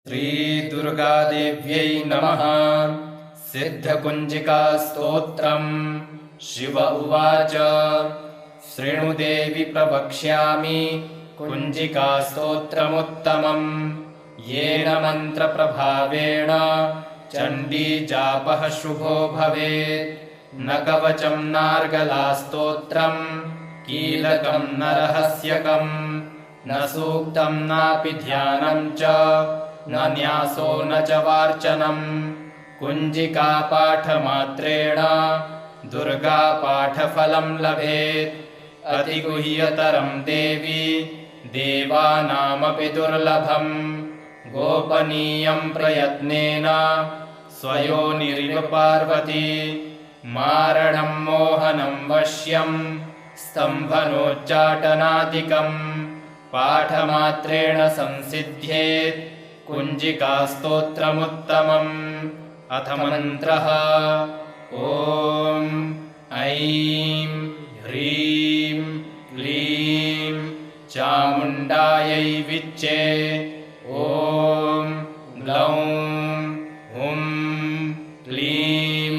श्रीदुर्गादेव्यै नमः। सिद्धकुञ्जिकास्तोत्रम्। शिव उवाच शृणुदेवि प्रवक्ष्यामि कुञ्जिकास्तोत्रमुत्तमम्। येन मन्त्रप्रभावेण चण्डीजापः शुभो भवेत्। न कवचम् नार्गलास्तोत्रम् कीलकम् न रहस्यकम्। न सूक्तम् नापि ध्यानम् च न न्यासो न च वार्चनम्। कुञ्जिकापाठमात्रेण दुर्गापाठफलम् लभेत्। अतिगुह्यतरम् देवी देवानामपि दुर्लभम्। गोपनीयम् प्रयत्नेन स्वयोनिरिव पार्वती। मारणम् मोहनम् वश्यम् स्तम्भनोच्चाटनादिकम्। पाठमात्रेण संसिद्ध्येत् कुञ्जिकास्तोत्रमुत्तमम्। अथ मन्त्रः। ॐ ऐं ह्रीं क्लीं चामुण्डायै विच्चे। ॐ ग्लौं हुं क्लीं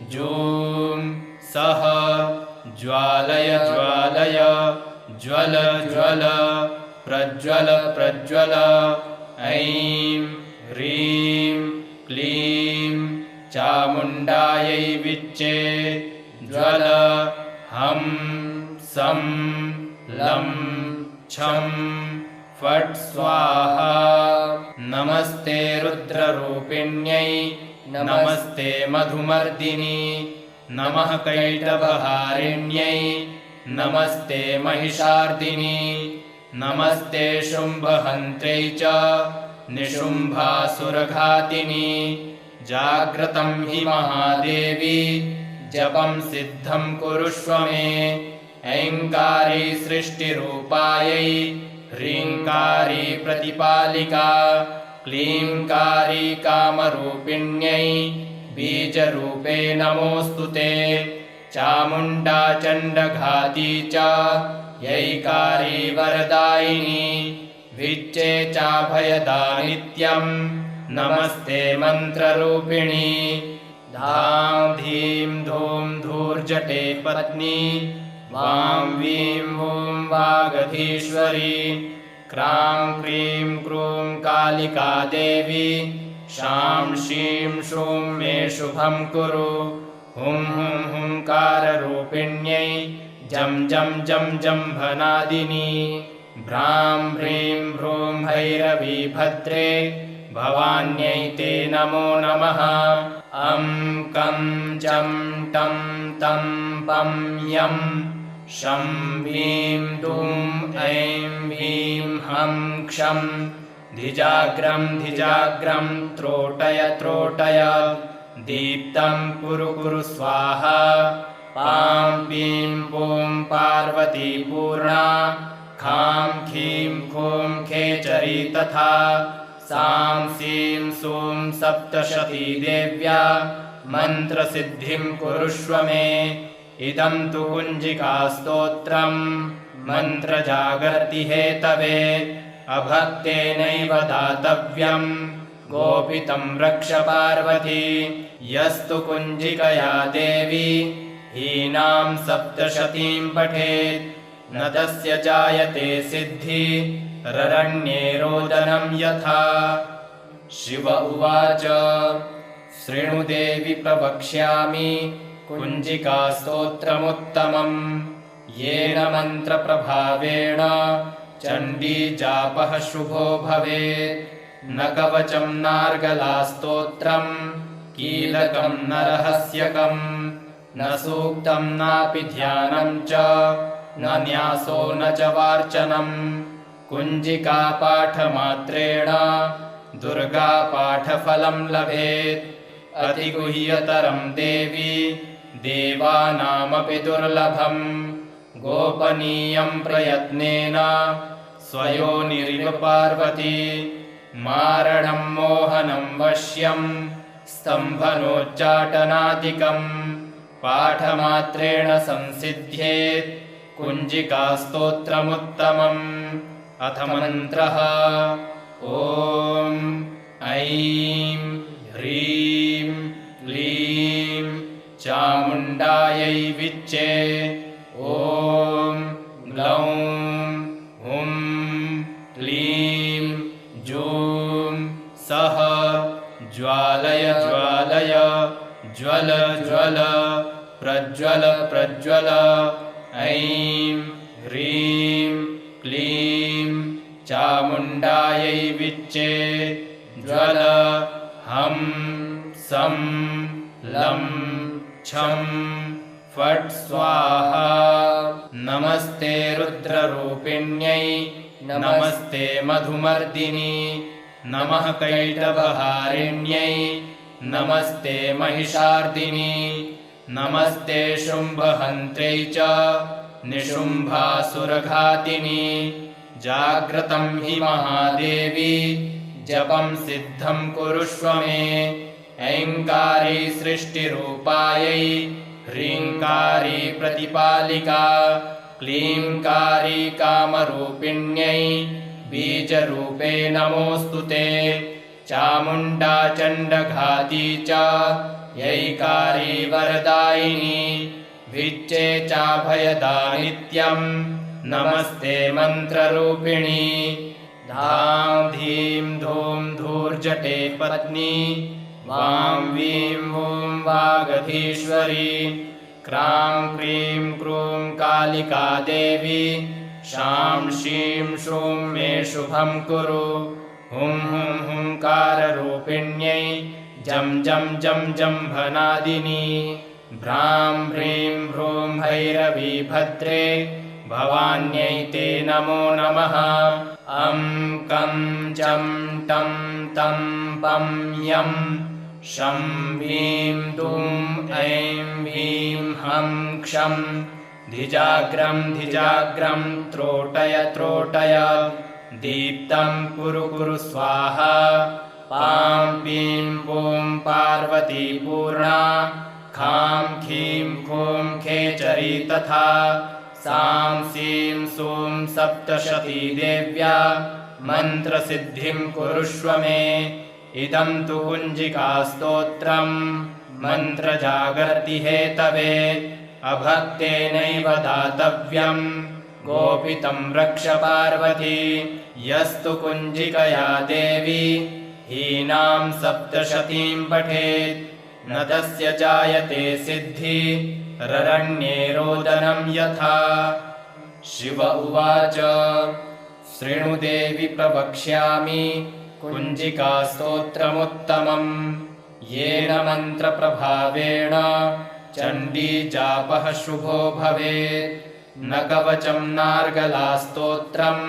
जूं सः ज्वालय ज्वालय ज्वल ज्वल प्रज्वल प्रज्वल। ऐं ह्रीं क्लीं चामुण्डायै विच्चे। ज्वल हं सं लं छं फट् स्वाहा। नमस्ते रुद्ररूपिण्यै नमस्ते मधुमर्दिनी। नमः कैटभहारिण्यै नमस्ते महिषार्दिनी। नमस्ते शुम्भहन्त्र्यै च निशुम्भासुरघातिनी। जाग्रतं हि महादेवी जपं सिद्धं कुरुष्व मे। ऐङ्कारी सृष्टिरूपायै ह्रीङ्कारी प्रतिपालिका। क्लीङ्कारी कामरूपिण्यै बीजरूपे नमोऽस्तु ते। चामुण्डा चण्डघाती च यैकारी वरदायिनी। विच्चे चाभयदा नित्यम् नमस्ते मन्त्ररूपिणी। धां धीं धूं धूर्जटे पत्नी। वां वीं वूं वागधीश्वरी। क्रां क्रीं क्रूं कालिका देवी। शां शीं शूं मे शुभं कुरु। हुं हुं हुंकाररूपिण्यै जं जं जं जम्भनादिनी। भ्रां ह्रीं भ्रूं भैरवी भद्रे भवान्यै ते नमो नमः। अं कं चं टं तं पं यं शं ह्रीं दुं ऐं ह्रीं हं क्षं। धिजाग्रं धिजाग्रं त्रोटय त्रोटय। दीप्तं कुरु कुरु स्वाहा। पां पीं पूं पार्वती पूर्णा। खां खीं खूं खेचरी तथा। सां सीं सूं सप्तशती देव्या मन्त्रसिद्धिं कुरुष्व मे। इदं तु कुञ्जिकास्तोत्रम् मन्त्रजागर्ति हेतवे। अभक्तेनैव दातव्यम् गोपितं रक्ष पार्वती। यस्तु कुञ्जिकया देवी हीनां सप्तशतीं पठेत् न तस्य जायते सिद्धि ररण्ये रोदनं यथा। शिव उवाच शृणुदेवि प्रवक्ष्यामि कुञ्जिकास्तोत्रमुत्तमम्। येन मन्त्रप्रभावेण चण्डीजापः शुभो भवेत्। न कवचम् नार्गलास्तोत्रम् कीलकम् न रहस्यकम्। न सूक्तम् नापि ध्यानम् च न न्यासो न च वार्चनम्। कुञ्जिकापाठमात्रेण दुर्गापाठफलम् लभेत्। अतिगुह्यतरम् देवी देवानामपि दुर्लभम्। गोपनीयम् प्रयत्नेन स्वयोनिरिव पार्वती। मारणम् मोहनम् वश्यम् स्तम्भनोच्चाटनादिकम्। पाठमात्रेण संसिद्ध्येत् कुञ्जिकास्तोत्रमुत्तमम्। अथ मन्त्रः। ॐ ऐं ह्रीं क्लीं चामुण्डायै विच्चे। ॐ ग्लौं हुं क्लीं जूं सः ज्वालय ज्वालय ज्वल ज्वल प्रज्वल प्रज्वल। ऐं ह्रीं क्लीं चामुण्डायै विच्चे। ज्वल हं सं लं छं फट् स्वाहा। नमस्ते रुद्ररूपिण्यै नमस्ते मधुमर्दिनी नमः कैटभहारिण्यै नमस्ते महिषार्दिनी नमस्ते शुम्भहन्त्र्यै च निशुम्भासुरघातिनी। जाग्रतं हि महादेवी जपं सिद्धं कुरुष्व मे। ऐङ्कारी सृष्टिरूपायै ह्रीङ्कारी प्रतिपालिका क्लीङ्कारी कामरूपिण्यै बीजरूपे नमोऽस्तु ते। चामुण्डा चण्डघाती च यैकारी वरदायिनी विच्चे चाभयदानित्यं नमस्ते मन्त्ररूपिणी। धां धीं धूं धूर्जटे पत्नी वां वीं वूं वागधीश्वरी। क्रां क्रीं क्रूं कालिका देवी शां शीं शूं मे शुभं कुरु। हुं हुं हुंकाररूपिण्यै जं जं जं जम्भनादिनी। भ्रां ह्रीं भ्रूं भैरवी भद्रे भवान्यै ते नमो नमः। अं कं चं टं तं पं यं शं वीं दूं ऐं वीं हं क्षं धिजाग्रं धिजाग्रं त्रोटय त्रोटय। दीप्तं कुरु कुरु स्वाहा। पां पीं पूं पार्वती पूर्णा खां खीं खूं खेचरी तथा। सां सीं सूं सप्तशती देव्या मन्त्रसिद्धिं कुरुष्व मे। इदं तु कुञ्जिकास्तोत्रं मन्त्रजागर्ति हेतवे। अभक्तेनैव दातव्यं गोपितं रक्ष पार्वती। यस्तु कुञ्जिकया देवी हीनां सप्तशतीं पठेत् न तस्य जायते सिद्धि ररण्ये रोदनं यथा। शिव उवाच शृणु देवि प्रवक्ष्यामि कुञ्जिकास्तोत्रमुत्तमम्। येन मन्त्रप्रभावेण चण्डीजापः शुभो भवेत्। न कवचं नार्गलास्तोत्रं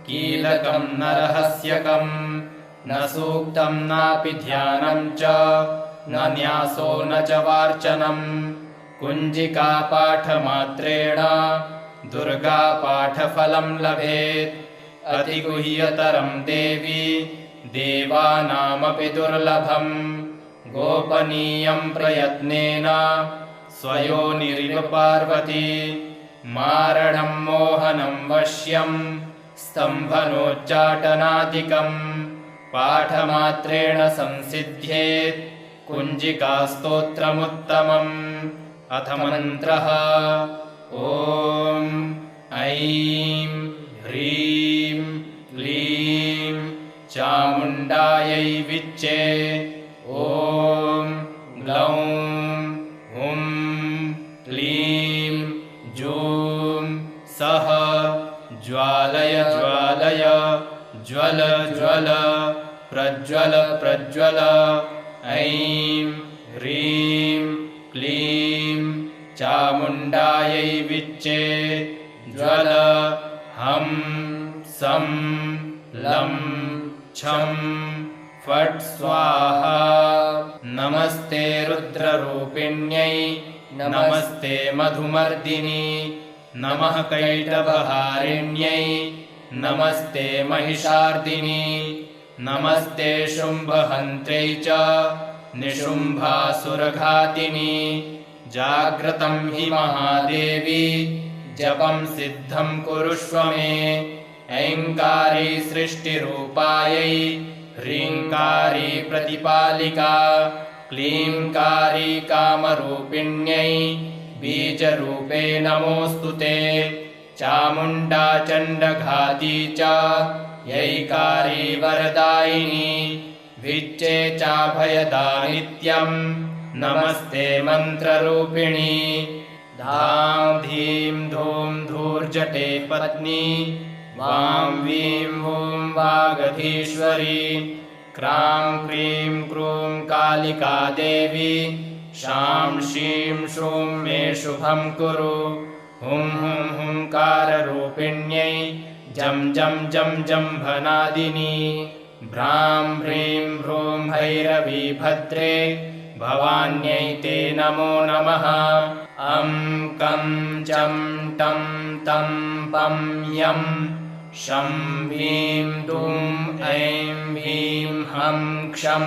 कीलकं न रहस्यकं न सूक्तं नापि ध्यानं च न न्यासो न च वार्चनम्। कुञ्जिकापाठमात्रेण दुर्गापाठफलं लभेत्। अतिगुह्यतरं देवी देवानामपि दुर्लभम्। गोपनीयं प्रयत्नेन स्वयोनिरिव पार्वती। मारणं मोहनं वश्यं स्तम्भनोच्चाटनादिकम् पाठमात्रेण संसिद्ध्येत् कुञ्जिकास्तोत्रमुत्तमम्। अथ मन्त्रः ॐ ऐं ह्रीं क्लीं चामुण्डायै विच्चे। ॐ ग्लौं हुं क्लीं जूं सः ज्वालय ज्वालय ज्वल ज्वल प्रज्वल प्रज्वल। ऐं ह्रीं क्लीं चामुण्डायै विच्चे। ज्वल हं सं लं छं फट् स्वाहा। नमस्ते रुद्ररूपिण्यै नमस्ते मधुमर्दिनी नमः कैटभहारिण्यै नमस्ते महिषार्दिनी नमस्ते शुम्भहन्त्र्यै च निशुम्भासुरघातिनी। जाग्रतं हि महादेवी जपं सिद्धं कुरुष्व मे। ऐङ्कारी सृष्टिरूपायै ह्रीङ्कारी प्रतिपालिका क्लीङ्कारी कामरूपिण्यै बीजरूपे नमोऽस्तु ते चामुण्डा चण्डघाती च यैकारी वरदायिनी विच्चे चाभयदा नित्यं नमस्ते मन्त्ररूपिणी धां धीं धूं धूर्जटे पत्नी वां वीं वूं वागधीश्वरी क्रां क्रीं क्रूं कालिका देवी शां शीं शूं मे शुभं कुरु हुं हुं हुंकाररूपिण्यै जं जं जं जम्भनादिनी भ्रां ह्रीं भ्रूं भैरवी भद्रे भवान्यै ते नमो नमः अं कं चं टं तं पं यं शं ह्रीं दुं ऐं ह्रीं हं क्षं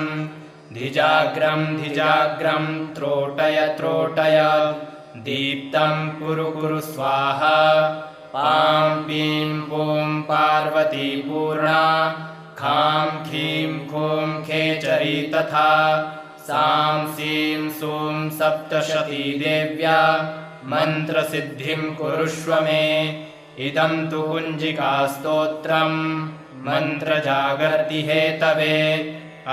धिजाग्रं धिजाग्रं त्रोटय त्रोटय दीप्तं कुरु कुरु स्वाहा पां पीं पूं पार्वती पूर्णा खां खीं खूं खेचरी तथा सां सीं सूं सप्तशती देव्या मन्त्रसिद्धिं कुरुष्व मे इदं तु कुञ्जिकास्तोत्रं मन्त्रजागर्ति हेतवे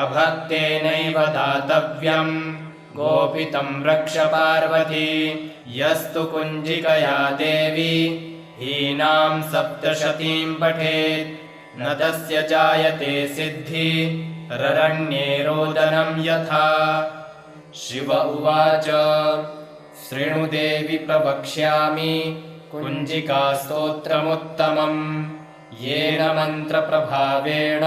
अभक्तेनैव दातव्यं गोपितं रक्ष पार्वती यस्तु कुञ्जिकया देवी हीनां सप्तशतीं पठेत् न तस्य जायते सिद्धि ररण्ये रोदनं यथा शिव उवाच शृणु देवि प्रवक्ष्यामि कुञ्जिकास्तोत्रमुत्तमम् येन मन्त्रप्रभावेण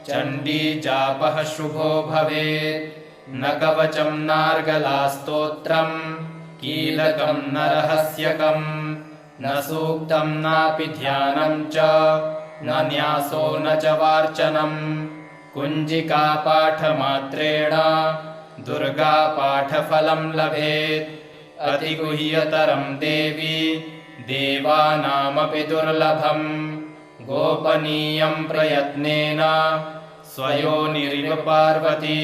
चण्डीजापः शुभो भवेत् न कवचं नार्गलास्तोत्रं कीलकं न रहस्यकं न सूक्तं नापि ध्यानं च न न्यासो न च वार्चनम् कुञ्जिकापाठमात्रेण दुर्गापाठफलं लभेत् अतिगुह्यतरं देवी देवानामपि दुर्लभम् गोपनीयं प्रयत्नेन स्वयोनिरिव पार्वती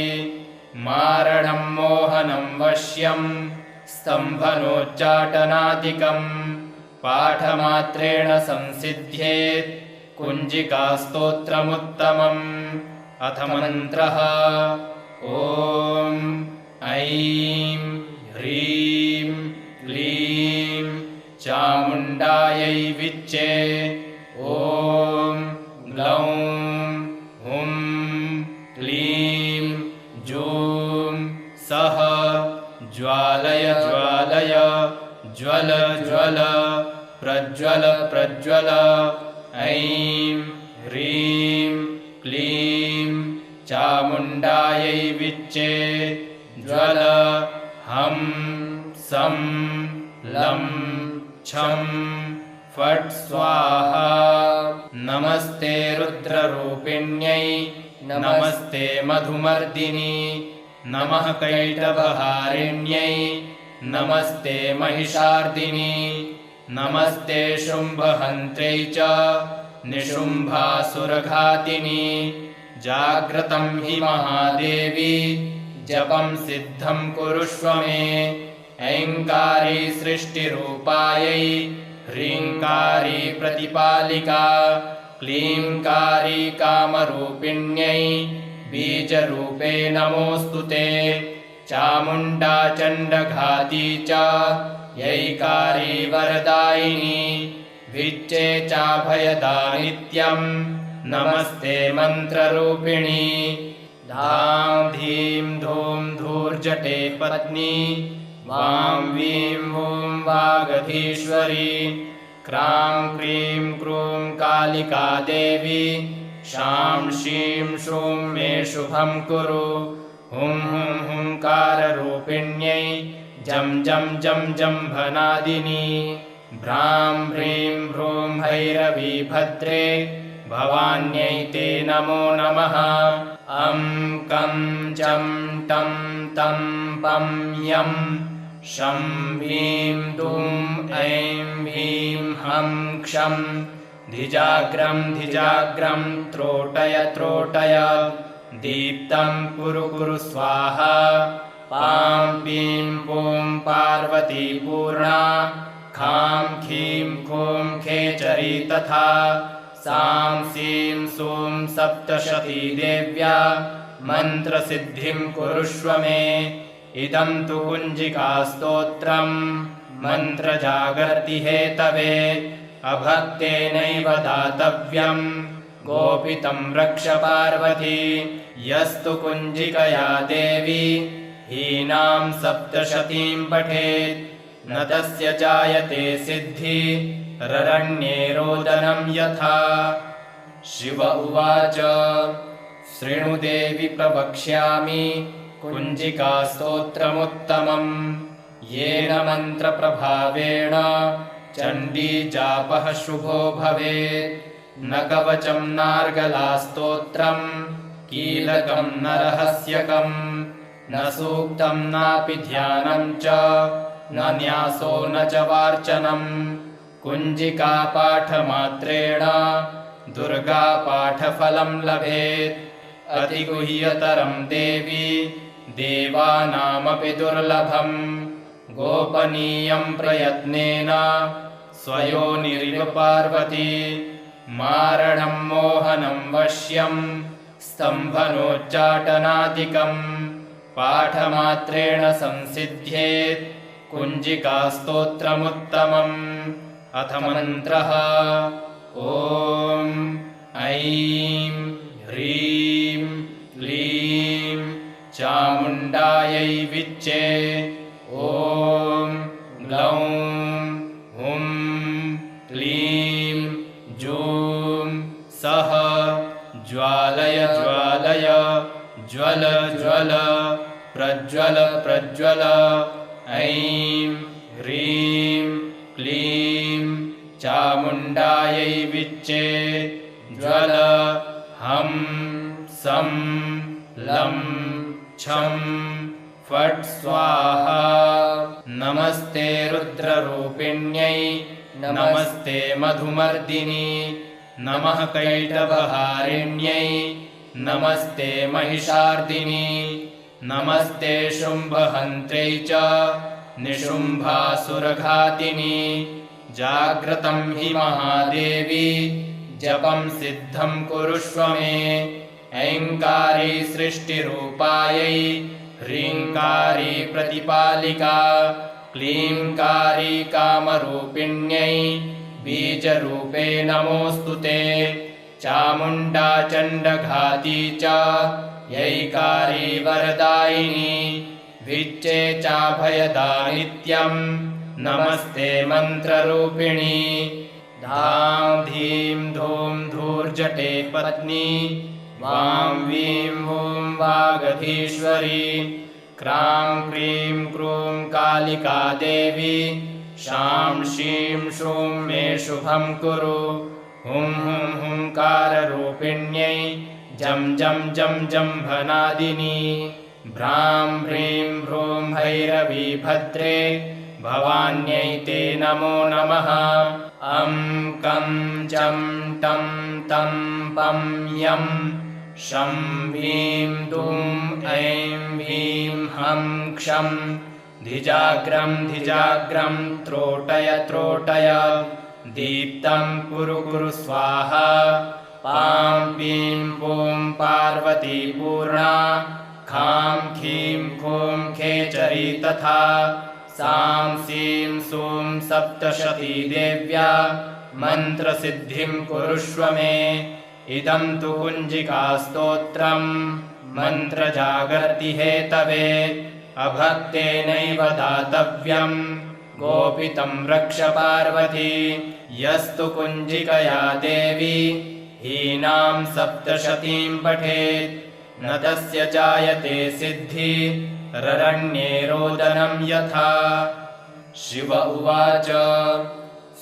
मारणं मोहनं वश्यं स्तम्भनोच्चाटनादिकं पाठमात्रेण संसिद्ध्येत् कुञ्जिकास्तोत्रमुत्तमम् अथ मन्त्रः ॐ ऐं ह्रीं क्लीं चामुण्डायै विच्चे ॐ ग्लौं हुं क्लीं जूं सः ज्वालय ज्वालय ज्वल ज्वल प्रज्वल प्रज्वल ऐं ह्रीं क्लीं चामुण्डायै विच्चे ज्वल हं सं लं छं फट् स्वाहा नमस्ते रुद्ररूपिण्यै नमस्ते मधुमर्दिनी नमः कैटभहारिण्यै नमस्ते महिषार्दिनी नमस्ते शुम्भहन्त्र्यै च निशुम्भासुरघातिनी जाग्रतं हि महादेवी जपं सिद्धं कुरुष्व मे ऐङ्कारी सृष्टिरूपायै ह्रीङ्कारी प्रतिपालिका क्लीङ्कारी कामरूपिण्यै बीजरूपे नमोऽस्तु ते चामुण्डा चण्डघाती च यैकारी वरदायिनी विच्चे चाभयदा नित्यं नमस्ते मन्त्ररूपिणी धां धीं धूं धूर्जटे पत्नी वां वीं वूं वागधीश्वरी क्रां क्रीं क्रूं कालिका देवी शां शीं शूं मे शुभं कुरु हुं हुं हुंकाररूपिण्यै जं जं जं जम्भनादिनी भ्रां ह्रीं भ्रूं भैरवी भद्रे भवान्यै ते नमो नमः अं कं चं टं तं पं यं शं ह्रीं दुं ऐं ह्रीं हं क्षं धिजाग्रं धिजाग्रं त्रोटय त्रोटय दीप्तं कुरु कुरु स्वाहा पां पीं पूं पार्वती पूर्णा खां खीं खूं खेचरी तथा सां सीं सूं सप्तशती देव्या मन्त्रसिद्धिं कुरुष्व मे इदं तु कुञ्जिकास्तोत्रम् मन्त्रजागर्ति हेतवे अभक्तेनैव दातव्यम् गोपितं रक्ष पार्वती यस्तु कुञ्जिकया देवी हीनां सप्तशतीं पठेत् न तस्य जायते सिद्धि ररण्ये रोदनं यथा। शिव उवाच शृणु देवि प्रवक्ष्यामि कुञ्जिकास्तोत्रमुत्तमम् येन मन्त्रप्रभावेण चण्डी जापः शुभो भवेत् न कवचं नार्गलास्तोत्रम् कीलकं न रहस्यकम् न सूक्तं नापि ध्यानं च न न्यासो न च वार्चनम् कुञ्जिकापाठमात्रेण दुर्गापाठफलं लभेत् अतिगुह्यतरं देवी देवानामपि दुर्लभम् गोपनीयं प्रयत्नेन स्वयोनिरिव पार्वती मारणं मोहनं वश्यं स्तम्भनोच्चाटनादिकम् पाठमात्रेण संसिद्ध्येत् कुञ्जिकास्तोत्रमुत्तमम्। अथ मन्त्रः ॐ ऐं ह्रीं क्लीं चामुण्डायै विच्चे ॐ ग्लौं हुं क्लीं जूं सः ज्वालय ज्वालय ज्वल ज्वल प्रज्वल प्रज्वल ऐं ह्रीं क्लीं चामुण्डायै विच्चे ज्वल हं सं लं छं फट् स्वाहा। नमस्ते रुद्ररूपिण्यै नमस्ते मधुमर्दिनी नमः कैटभहारिण्यै नमस्ते महिषार्दिनी नमस्ते शुम्भहन्त्रै च निशुम्भासुरघातिनी जाग्रतं हि महादेवी जपं सिद्धं कुरुष्व मे ऐङ्कारी सृष्टिरूपायै ह्रीङ्कारी प्रतिपालिका क्लीङ्कारी कामरूपिण्यै बीजरूपे नमोऽस्तु ते चामुण्डा चण्डघाती च यैकारी वरदायिनी विच्चे चाभयदा नित्यं नमस्ते मन्त्ररूपिणी धां धीं धूं धूर्जटे पत्नी वां वीं वूं वागधीश्वरी क्रां क्रीं क्रूं कालिका देवी शां शीं शूं मे शुभं कुरु हुं हुं हुंकाररूपिण्यै जं जं जं जम्भनादिनी भ्रां ह्रीं भ्रूं भैरवी भद्रे भवान्यै ते नमो नमः अं कं चं टं तं पं यं शं ह्रीं दुं ऐं ह्रीं हं क्षं धिजाग्रं धिजाग्रं त्रोटय त्रोटय दीप्तं कुरु कुरु स्वाहा पां पीं पूं पार्वती पूर्णा खां खीं खूं खेचरी तथा सां सीं सूं सप्तशती देव्या मन्त्रसिद्धिं कुरुष्व मे इदं तु कुञ्जिकास्तोत्रम् मन्त्रजागर्ति हेतवे अभक्तेनैव दातव्यम् गोपितं रक्ष पार्वती यस्तु कुञ्जिकया देवी हीनां सप्तशतीं पठेत् न तस्य जायते सिद्धि ररण्ये रोदनं यथा। शिव उवाच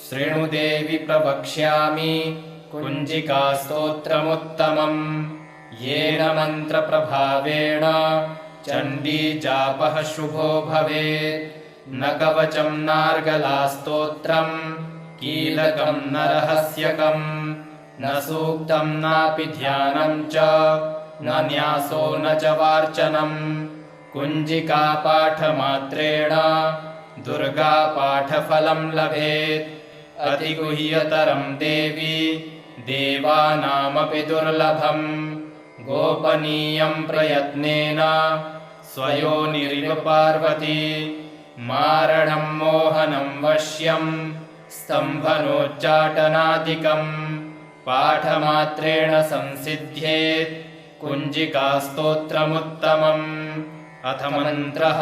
शृणु देवि प्रवक्ष्यामि कुञ्जिकास्तोत्रमुत्तमम् येन मन्त्रप्रभावेण चण्डी जापः शुभो भवेत् न कवचं नार्गलास्तोत्रम् कीलकं न रहस्यकं न सूक्तं नापि ध्यानं च न न्यासो न च वार्चनम् कुञ्जिकापाठमात्रेण दुर्गापाठफलं लभेत् अतिगुह्यतरं देवी देवानामपि दुर्लभम् गोपनीयं प्रयत्नेन स्वयोनिरिव पार्वती मारणं मोहनं वश्यं स्तम्भनोच्चाटनादिकं पाठमात्रेण संसिद्ध्येत् कुञ्जिकास्तोत्रमुत्तमम् अथ मन्त्रः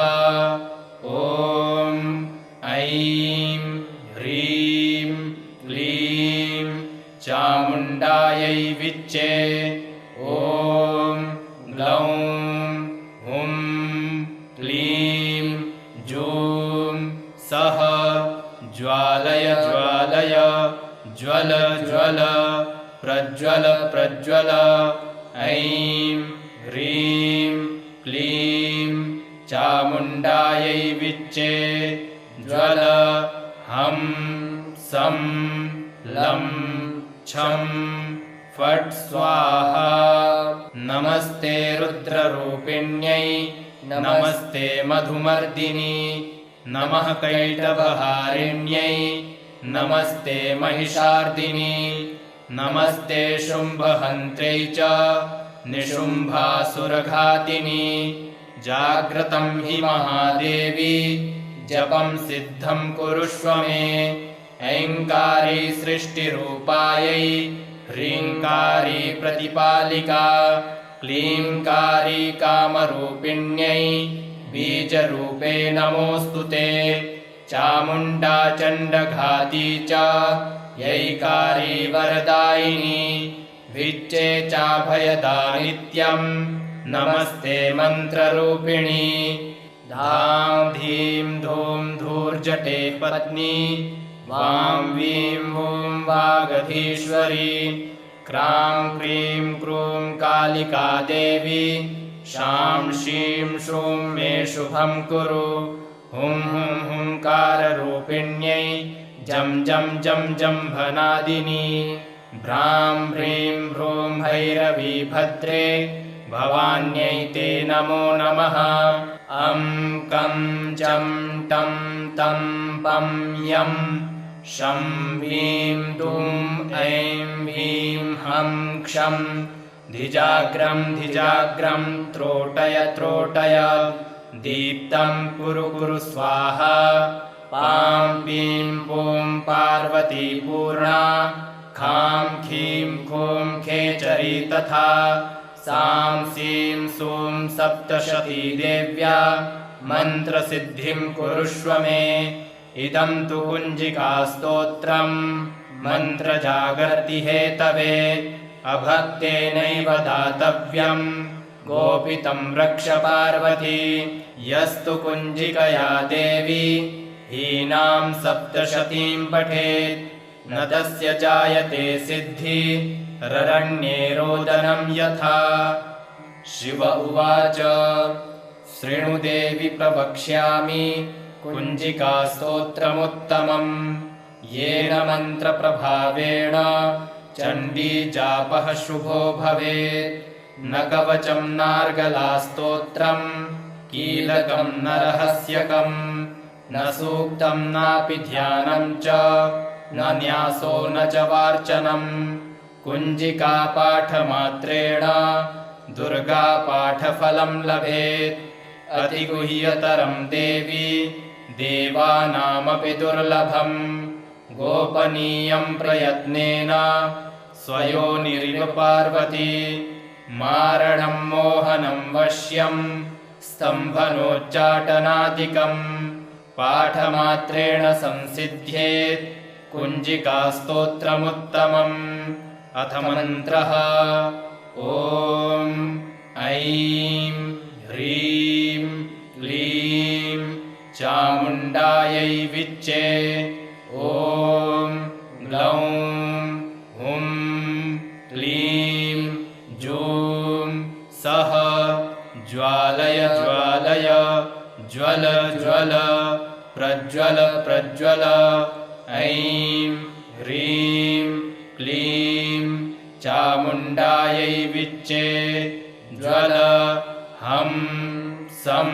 ॐ ऐं ह्रीं क्लीं चामुण्डायै विच्चे ॐ ग्लौं हुं क्लीं जूं सः ज्वालय ज्वालय ज्वल ज्वल प्रज्वल प्रज्वल ऐं ह्रीं क्लीं चामुण्डायै विच्चे ज्वल हं सं लं छं फट् स्वाहा नमस्ते रुद्ररूपिण्यै नमस्ते मधुमर्दिनी नमः कैटभहारिण्यै नमस्ते महिषार्दिनी नमस्ते शुम्भहन्त्र्यै च निशुम्भासुरघातिनी जाग्रतं हि महादेवी जपं सिद्धं कुरुष्व मे ऐङ्कारी सृष्टिरूपायै ह्रीङ्कारी प्रतिपालिका क्लीङ्कारी कामरूपिण्यै बीजरूपे नमोऽस्तु ते चामुण्डा चण्डघाती च यैकारी वरदायिनी विच्चे चाभयदा नित्यं नमस्ते मन्त्ररूपिणी धां धीं धूं धूर्जटे पत्नी वां वीं वूं वागधीश्वरी क्रां क्रीं क्रूं कालिका देवी शां शीं शूं मे शुभं कुरु हुं हुं हुंकाररूपिण्यै जं जं जं जम्भनादिनी भ्रां ह्रीं भ्रूं भैरवी भद्रे भवान्यै ते नमो नमः अं कं चं टं तं पं यं शं ह्रीं दुं ऐं ह्रीं हं क्षं धिजाग्रं धिजाग्रं त्रोटय त्रोटय दीप्तं कुरु कुरु स्वाहा पां पीं पूं पार्वती पूर्णा खां खीं खूं खेचरी तथा सां सीं सूं सप्तशती देव्या मन्त्रसिद्धिं कुरुष्व मे इदं तु कुञ्जिकास्तोत्रं मन्त्रजागर्ति हेतवे अभक्तेनैव दातव्यं गोपितं रक्ष पार्वती यस्तु कुञ्जिकया देवी हीनां सप्तशतीं पठेत् न तस्य जायते सिद्धि ररण्ये रोदनं यथा शिव उवाच शृणु देवि प्रवक्ष्यामि कुञ्जिकास्तोत्रमुत्तमम् येन मन्त्रप्रभावेण चण्डीजापः शुभो भवेत् न कवचं नार्गलास्तोत्रं कीलकं न रहस्यकं न सूक्तं नापि ध्यानं च न न्यासो न च वार्चनम् कुञ्जिकापाठमात्रेण दुर्गापाठफलं लभेत् अतिगुह्यतरं देवी देवानामपि दुर्लभम् गोपनीयं प्रयत्नेन स्वयोनिरिव पार्वती मारणं मोहनं वश्यं स्तम्भनोच्चाटनादिकं पाठमात्रेण संसिद्ध्येत् कुञ्जिकास्तोत्रमुत्तमम् अथ मन्त्रः ॐ ऐं ह्रीं क्लीं चामुण्डायै विच्चे ॐ ग्लौं हुं क्लीं जूं सः ज्वालय ज्वालय ज्वल ज्वल प्रज्वल प्रज्वल ऐं ह्रीं क्लीं चामुण्डायै विच्चे ज्वल हं सं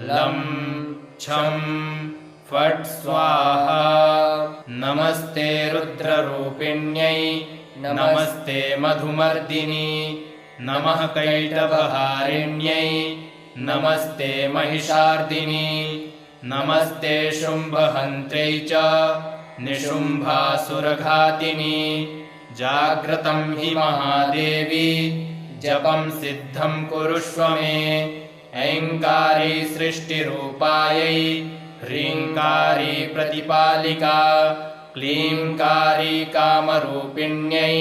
लं छं फट् स्वाहा। नमस्ते रुद्ररूपिण्यै नमस्ते मधुमर्दिनी नमः कैटभहारिण्यै नमस्ते महिषार्दिनी नमस्ते शुम्भहन्त्र्यै च निशुम्भासुरघातिनी। जाग्रतं हि महादेवी जपं सिद्धं कुरुष्व मे। ऐङ्कारी सृष्टिरूपायै ह्रीङ्कारी प्रतिपालिका क्लीङ्कारी कामरूपिण्यै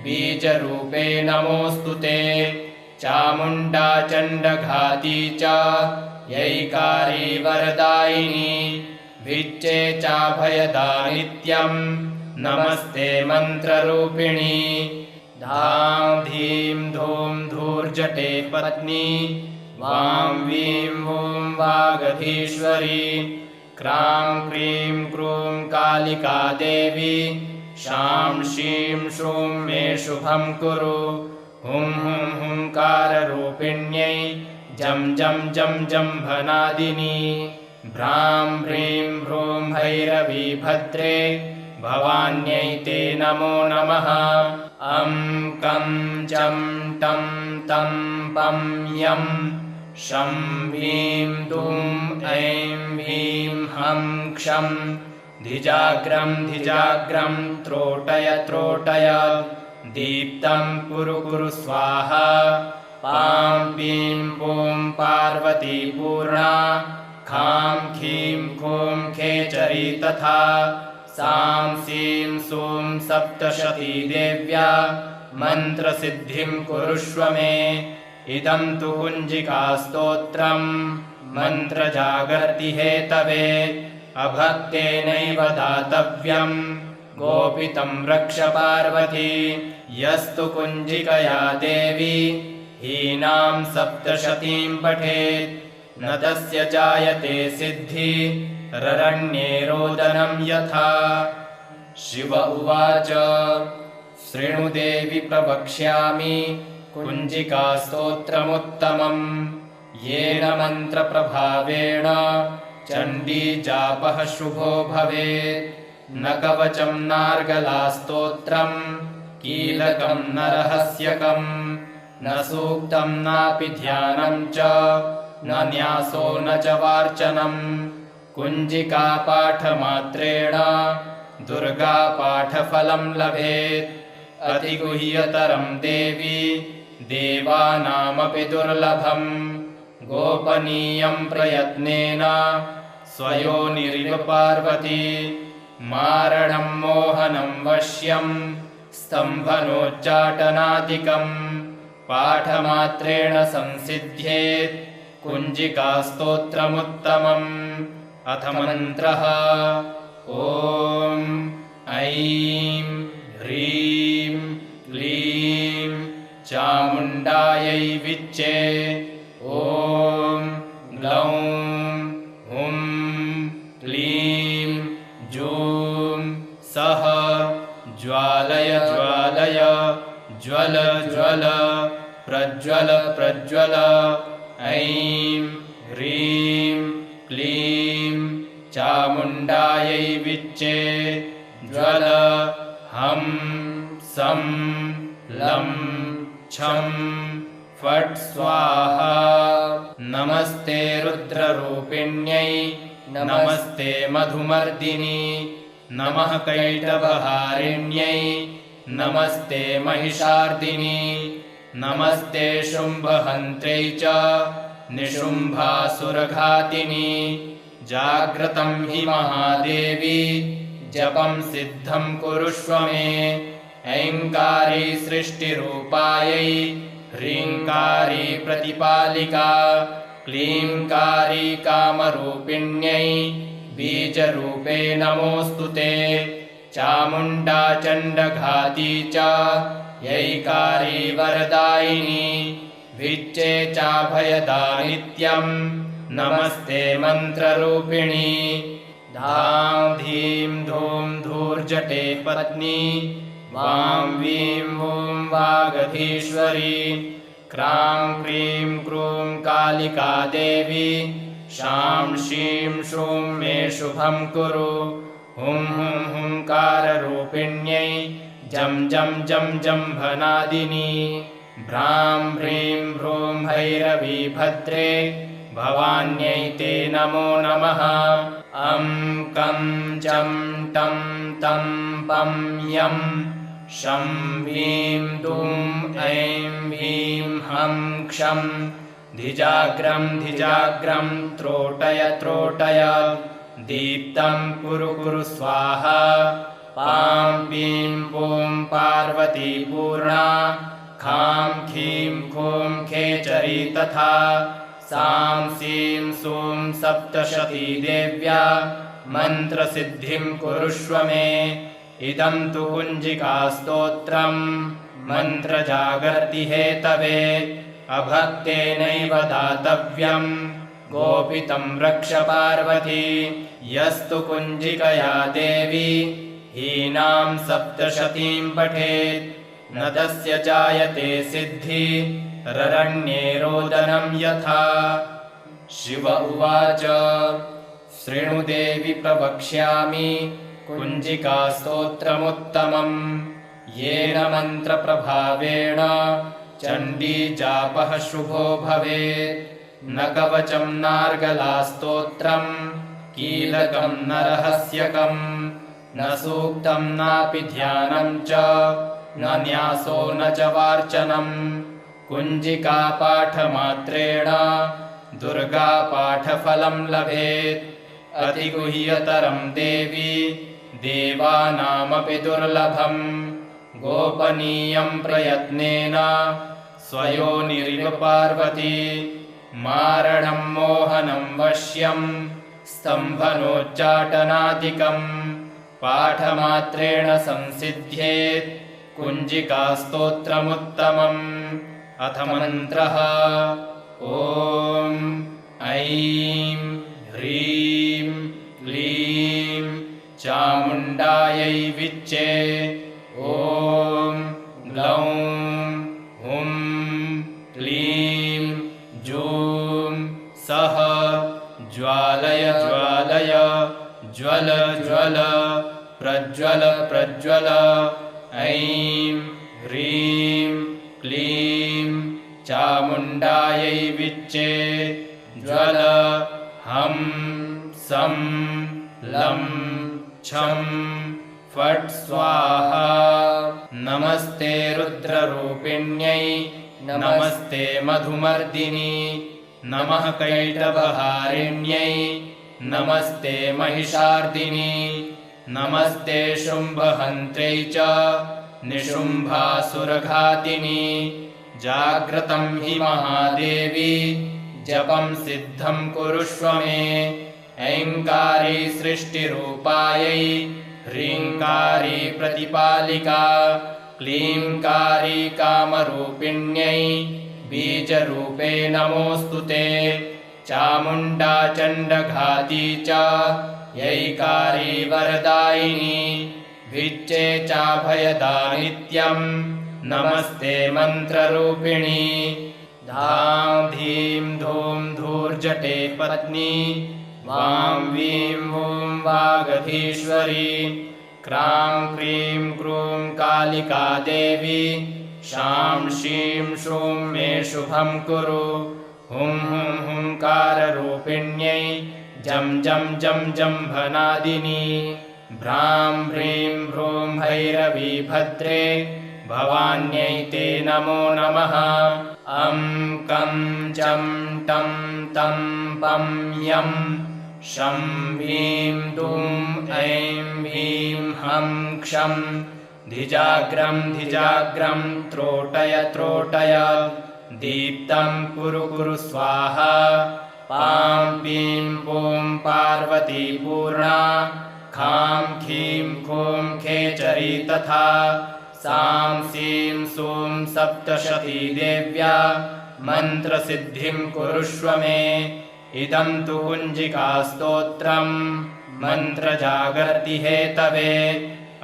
बीजरूपे नमोऽस्तु ते। चामुण्डा चण्डघाती च यैकारी वरदायिनी विच्चे चाभयदा नित्यं नमस्ते मन्त्ररूपिणी। धां धीं धूं धूर्जटे पत्नी वां वीं वूं वागधीश्वरी क्रां क्रीं क्रूं कालिका देवी शां शीं श्रूं मे शुभं कुरु। हुं हुं हुंकाररूपिण्यै जं जं जं जम्भनादिनी भ्रां ह्रीं भ्रूं भैरवी भद्रे भवान्यै ते नमो नमः। अं कं चं टं तं पं यं शं ह्रीं दुं ऐं ह्रीं हं क्षं धिजाग्रं धिजाग्रं त्रोटय त्रोटय दीप्तं कुरु कुरु स्वाहा। पां पीं पूं पार्वती पूर्णा खां खीं खूं खेचरी तथा सां सीं सूं सप्तशती देव्या मन्त्रसिद्धिं कुरुष्व मे। इदं तु कुञ्जिकास्तोत्रं मन्त्रजागर्ति हेतवे अभक्तेनैव दातव्यं गोपितं रक्ष पार्वती। यस्तु कुञ्जिकया देवी हीनां सप्तशतीं पठेत् न तस्य जायते सिद्धि ररण्ये रोदनं यथा। शिव उवाच शृणु देवि प्रवक्ष्यामि कुञ्जिकास्तोत्रमुत्तमम् येन मन्त्रप्रभावेण चण्डी जापः शुभो भवेत्। न कवचं नार्गलास्तोत्रं कीलकं न रहस्यकं न सूक्तं नापि ध्यानं च न न्यासो न च वार्चनम्। कुञ्जिकापाठमात्रेण दुर्गापाठफलं लभेत्। अतिगुह्यतरं देवी देवानामपि दुर्लभम्। गोपनीयं प्रयत्नेन स्वयोनिरिव पार्वती मारणं मोहनं वश्यं स्तम्भनोच्चाटनादिकम् पाठमात्रेण संसिद्ध्येत् कुञ्जिकास्तोत्रमुत्तमम्। अथ मन्त्रः ॐ ऐं ह्रीं क्लीं चामुण्डायै विच्चे ॐ ग्लौं हुं क्लीं जूं सः ज्वालय ज्वालय ज्वल ज्वल प्रज्वल प्रज्वल। ऐं ह्रीं क्लीं चामुण्डायै विच्चे ज्वल हं सं लं छं फट् स्वाहा। नमस्ते रुद्ररूपिण्यै नमस्ते मधुमर्दिनी नमः कैटभहारिण्यै नमस्ते महिषार्दिनी नमस्ते शुम्भहन्त्र्यै च निशुम्भासुरघातिनी। जाग्रतं हि महादेवी जपं सिद्धं कुरुष्व मे। ऐङ्कारी सृष्टिरूपायै ह्रीङ्कारी प्रतिपालिका क्लीङ्कारी कामरूपिण्यै बीजरूपे नमोऽस्तु ते। चामुण्डा चण्डघाती च यैकारी वरदायिनी विच्चे चाभयदा नित्यं नमस्ते मन्त्ररूपिणी। धां धीं धूं धूर्जटे पत्नी वां वीं वूं वागधीश्वरी क्रां क्रीं क्रूं कालिका देवी शां शीं शूं मे शुभं कुरु हुं हुं हुंकाररूपिण्यै जं जं जं जम्भनादिनी भ्रां ह्रीं भ्रूं भैरवी भद्रे भवान्यै ते नमो नमः अं कं चं टं तं पं यं शं वीं दूं ऐं ह्रीं हं क्षं धिजाग्रं धिजाग्रं त्रोटय त्रोटय दीप्तं कुरु कुरु स्वाहा पां पीं पूं पार्वती पूर्णा खां खीं खूं खेचरी तथा सां सीं सूं सप्तशती देव्या मन्त्रसिद्धिं कुरुष्व मे इदं तु कुञ्जिकास्तोत्रं मन्त्रजागर्ति हेतवे अभक्तेनैव दातव्यं गोपितं रक्ष पार्वती यस्तु कुञ्जिकया देवी हीनां सप्तशतीं पठेत् न तस्य जायते सिद्धि ररण्ये रोदनं यथा शिव उवाच शृणु देवि प्रवक्ष्यामि कुञ्जिकास्तोत्रमुत्तमं येन मन्त्रप्रभावेण चण्डीजापः शुभो भवेत् न कवचं नार्गलास्तोत्रं कीलकं न रहस्यकं न सूक्तं नापि ध्यानं च न न्यासो न च वार्चनम् कुञ्जिकापाठमात्रेण दुर्गापाठफलं लभेत् अतिगुह्यतरं देवी देवानामपि दुर्लभम् गोपनीयं प्रयत्नेन स्वयोनिरिव पार्वती मारणं मोहनं वश्यं स्तम्भनोच्चाटनादिकं पाठमात्रेण संसिद्ध्येत् कुञ्जिकास्तोत्रमुत्तमम् अथ मन्त्रः ॐ ऐं ह्रीं क्लीं चामुण्डायै विच्चे ॐ ग्लौं हुं क्लीं जूं सः ज्वालय ज्वालय ज्वल ज्वल प्रज्वल प्रज्वल ऐं ह्रीं क्लीं चामुण्डायै विच्चे ज्वल हं सं लं छं फट् स्वाहा नमस्ते रुद्ररूपिण्यै नमस्ते मधुमर्दिनी नमः कैटभहारिण्यै नमस्ते महिषार्दिनी नमस्ते शुम्भहन्त्रै च निशुम्भासुरघातिनी जाग्रतं हि महादेवी जपं सिद्धं कुरुष्व मे ऐङ्कारी सृष्टिरूपायै ह्रीङ्कारी प्रतिपालिका क्लीङ्कारी कामरूपिण्यै बीजरूपे नमोऽस्तु ते चामुण्डा चण्डघाती च यैकारी वरदायिनी विच्चे चाभयदानित्यं नमस्ते मन्त्ररूपिणी धां धीं धूं धूर्जटे पत्नी वां वीं वूं वागधीश्वरी क्रां क्रीं क्रूं कालिका देवी शां शीं शूं मे शुभं कुरु हुं हुं हुंकाररूपिण्यै जं जं जं जम्भनादिनी भ्रां ह्रीं भ्रूं भैरवी भद्रे भवान्यै ते नमो नमः अं कं चं टं तं पं यं शं वीं दूं ऐं ह्रीं हं क्षं धिजाग्रं धिजाग्रं त्रोटय त्रोटय दीप्तं कुरु कुरु स्वाहा पां पीं पूं पार्वती पूर्णा खां खीं खूं खेचरी तथा सां सीं सूं सप्तशती देव्या मन्त्रसिद्धिं कुरुष्व मे इदं तु कुञ्जिकास्तोत्रं मन्त्रजागर्ति हेतवे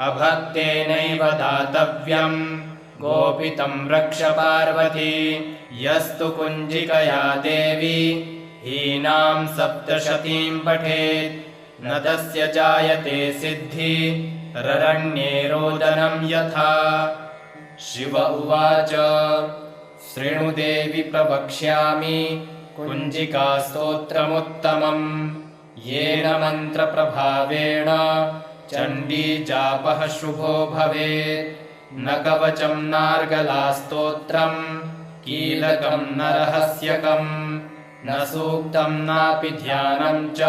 अभक्तेनैव दातव्यम् गोपितं रक्ष पार्वती यस्तु कुञ्जिकया देवी हीनां सप्तशतीं पठेत् न तस्य जायते सिद्धि ररण्ये रोदनं यथा। शिव उवाच शृणु देवि प्रवक्ष्यामि कुञ्जिकास्तोत्रमुत्तमम् येन मन्त्रप्रभावेण चण्डी जापः शुभो भवेत् न कवचं नार्गलास्तोत्रम् कीलकं न रहस्यकम् न सूक्तं नापि ध्यानं च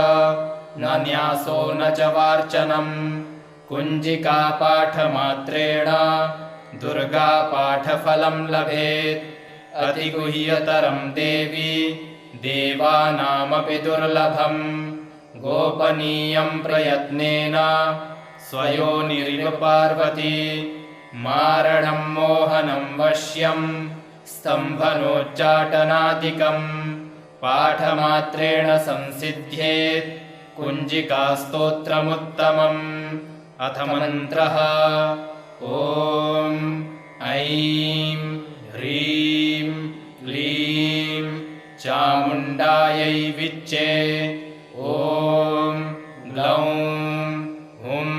न न्यासो न च वार्चनम् कुञ्जिकापाठमात्रेण दुर्गापाठफलं लभेत् अतिगुह्यतरं देवी देवानामपि दुर्लभम् गोपनीयं प्रयत्नेन स्वयोनिरिव पार्वती मारणं मोहनं वश्यं स्तम्भनोच्चाटनादिकम् पाठमात्रेण संसिद्ध्येत् कुञ्जिकास्तोत्रमुत्तमम्। अथ मन्त्रः ॐ ऐं ह्रीं क्लीं चामुण्डायै विच्चे ॐ ग्लौं हुं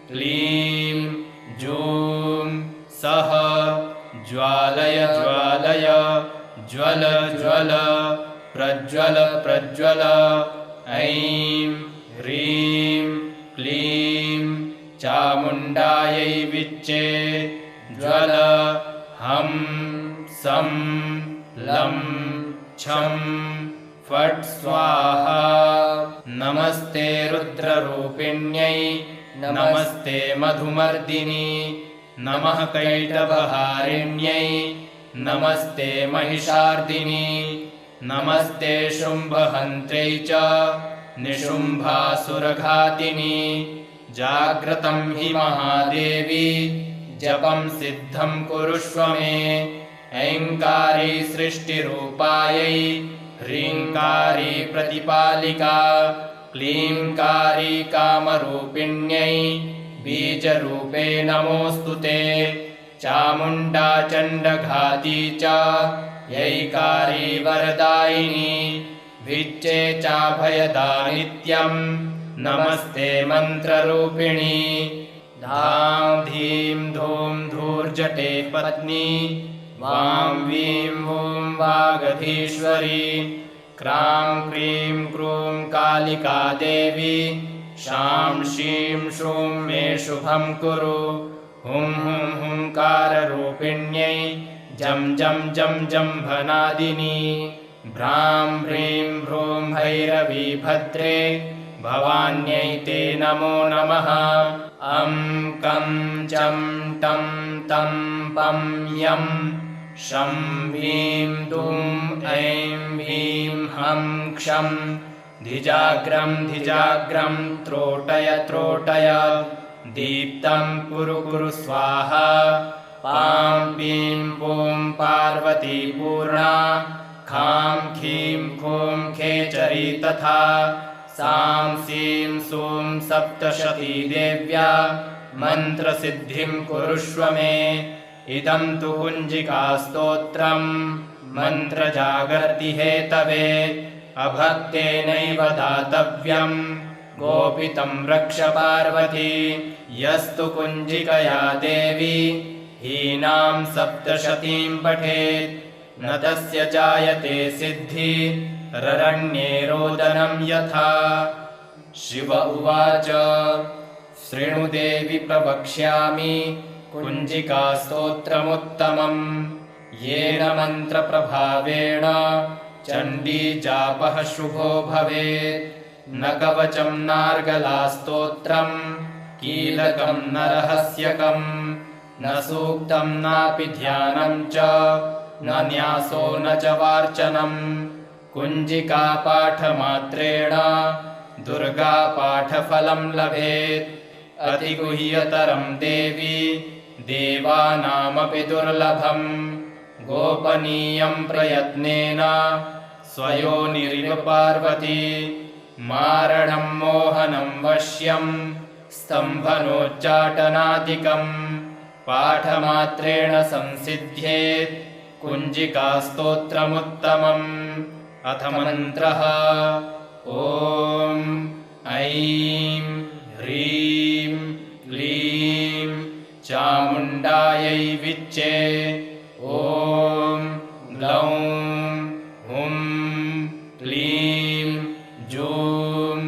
क्लीं जूं सः ज्वालय ज्वालय ज्वल ज्वल प्रज्वल प्रज्वल ऐं ह्रीं क्लीं चामुण्डायै विच्चे ज्वल हं सं लं छं फट् स्वाहा। नमस्ते रुद्ररूपिण्यै नमस्ते मधुमर्दिनी नमः कैटभहारिण्यै नमस्ते महिषार्दिनी नमस्ते शुम्भहन्त्र्यै च निशुम्भासुरघातिनी। जाग्रतं हि महादेवी जपं सिद्धं कुरुष्व मे ऐङ्कारी सृष्टिरूपायै ह्रीङ्कारी प्रतिपालिका क्लीङ्कारी कामरूपिण्यै बीजरूपे नमोऽस्तु ते। चामुण्डा चण्डघाती च यैकारी वरदायिनी विच्चे चाभयदा नित्यं नमस्ते मन्त्ररूपिणी। धां धीं धूं धूर्जटे पत्नी वां वीं वूं वागधीश्वरी क्रां क्रीं क्रूं कालिका देवी शां शीं शूं मे शुभं कुरु। हुं हुं हुंकाररूपिण्यै जं जं जं जम्भनादिनी भ्रां ह्रीं भ्रूं भैरवी भद्रे भवान्यै ते नमो नमः। अं कं चं टं तं पं यं शं ह्रीं दुं ऐं ह्रीं हं क्षं धिजाग्रं धिजाग्रं त्रोटय त्रोटय दीप्तं कुरु कुरु स्वाहा। पां पीं पूं पार्वती पूर्णा खां खीं खूं खेचरी तथा सां सीं सूं सप्तशती देव्या मन्त्रसिद्धिं कुरुष्व मे। इदं तु कुञ्जिकास्तोत्रं मन्त्रजागर्ति हेतवे अभक्तेनैव दातव्यं गोपितं रक्ष पार्वती यस्तु कुञ्जिकया देवी हीनां सप्तशतीं पठेत् न तस्य जायते सिद्धि ररण्ये रोदनं यथा। शिव उवाच शृणु देवि प्रवक्ष्यामि कुञ्जिकास्तोत्रमुत्तमम् येन मन्त्रप्रभावेण चण्डी जापः शुभो भवेत् न कवचं नार्गलास्तोत्रम् कीलकं न रहस्यकम् न सूक्तं नापि ध्यानं च न न्यासो न च वार्चनम् कुञ्जिकापाठमात्रेण दुर्गापाठफलं लभेत् अतिगुह्यतरं देवी देवानामपि दुर्लभम् गोपनीयं प्रयत्नेन स्वयोनिरिव पार्वती मारणं मोहनं वश्यं स्तम्भनोच्चाटनादिकम् पाठमात्रेण संसिद्ध्येत् कुञ्जिकास्तोत्रमुत्तमम्। अथ मन्त्रः। ॐ ऐं ह्रीं क्लीं चामुण्डायै विच्चे। ॐ ग्लौं हुं क्लीं जूं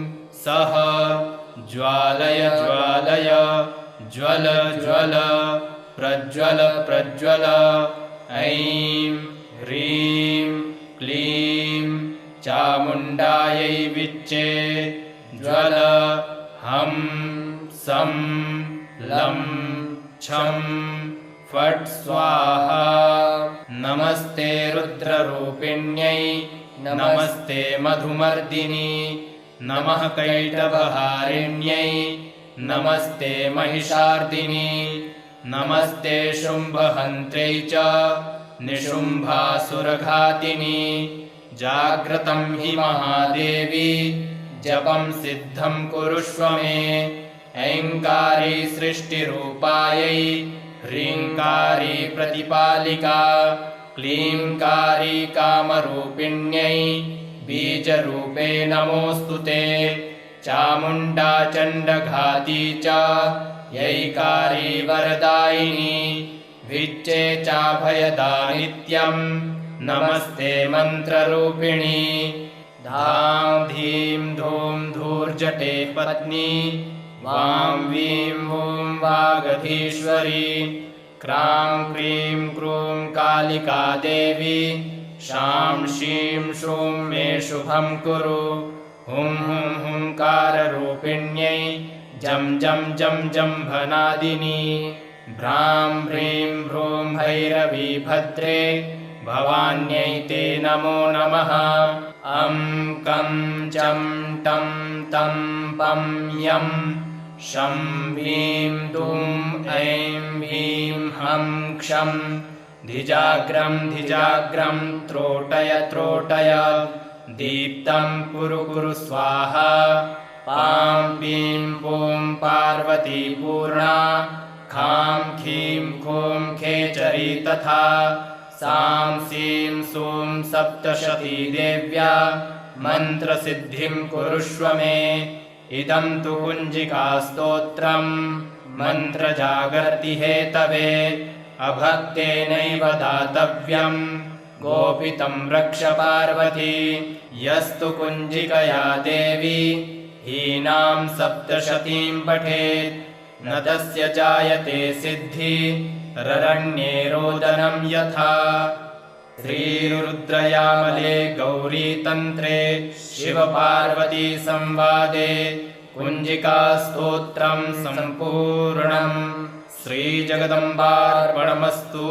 सः ज्वालय ज्वालय ज्वल ज्वल प्रज्वल प्रज्वल। ऐं ह्रीं क्लीं चामुण्डायै विच्चे। ज्वल हं सं लं छं फट् स्वाहा। नमस्ते रुद्ररूपिण्यै नमस्ते मधुमर्दिनी नमः कैटभहारिण्यै नमस्ते महिषार्दिनी नमस्ते शुम्भहन्त्र्यै च निशुम्भासुरघातिनी। जाग्रतं हि महादेवी जपं सिद्धं कुरुष्व मे। ऐङ्कारी सृष्टिरूपायै ह्रीङ्कारी प्रतिपालिका क्लीङ्कारी कामरूपिण्यै बीजरूपे नमोऽस्तु ते। चामुण्डा चण्डघाती च यैकारी वरदायिनी विच्चे चाभयदा नित्यं नमस्ते मन्त्ररूपिणी। धां धीं धूं धूर्जटे पत्नी वां वीं वूं वागधीश्वरी। क्रां क्रीं क्रूं कालिका देवी शां शीं शूं मे शुभं कुरु। हुं हुं हुंकाररूपिण्यै जं जं जं जम्भनादिनी। भ्रां ह्रीं भ्रूं भैरवी भद्रे भवान्यै ते नमो नमः। अं कं चं टं तं पं यं शं ह्रीं दुं ऐं ह्रीं हं क्षं धिजाग्रं धिजाग्रं त्रोटय त्रोटय। दीप्तं कुरु कुरु स्वाहा। पां पीं पूं पार्वती पूर्णा खां खीं खूं खेचरी तथा। सां सीं सूं सप्तशती देव्या मन्त्रसिद्धिं कुरुष्व मे। इदं तु कुञ्जिकास्तोत्रं मन्त्रजागर्ति हेतवे। अभक्तेनैव दातव्यं गोपितं रक्ष पार्वती। यस्तु कुञ्जिकया देवी हीनां सप्तशतीं पठेत् न तस्य जायते सिद्धि ररण्ये रोदनं यथा। श्रीरुद्रयामले गौरीतन्त्रे शिवपार्वती संवादे कुञ्जिकास्तोत्रं सम्पूर्णम्। श्रीजगदम्बार्पणमस्तु।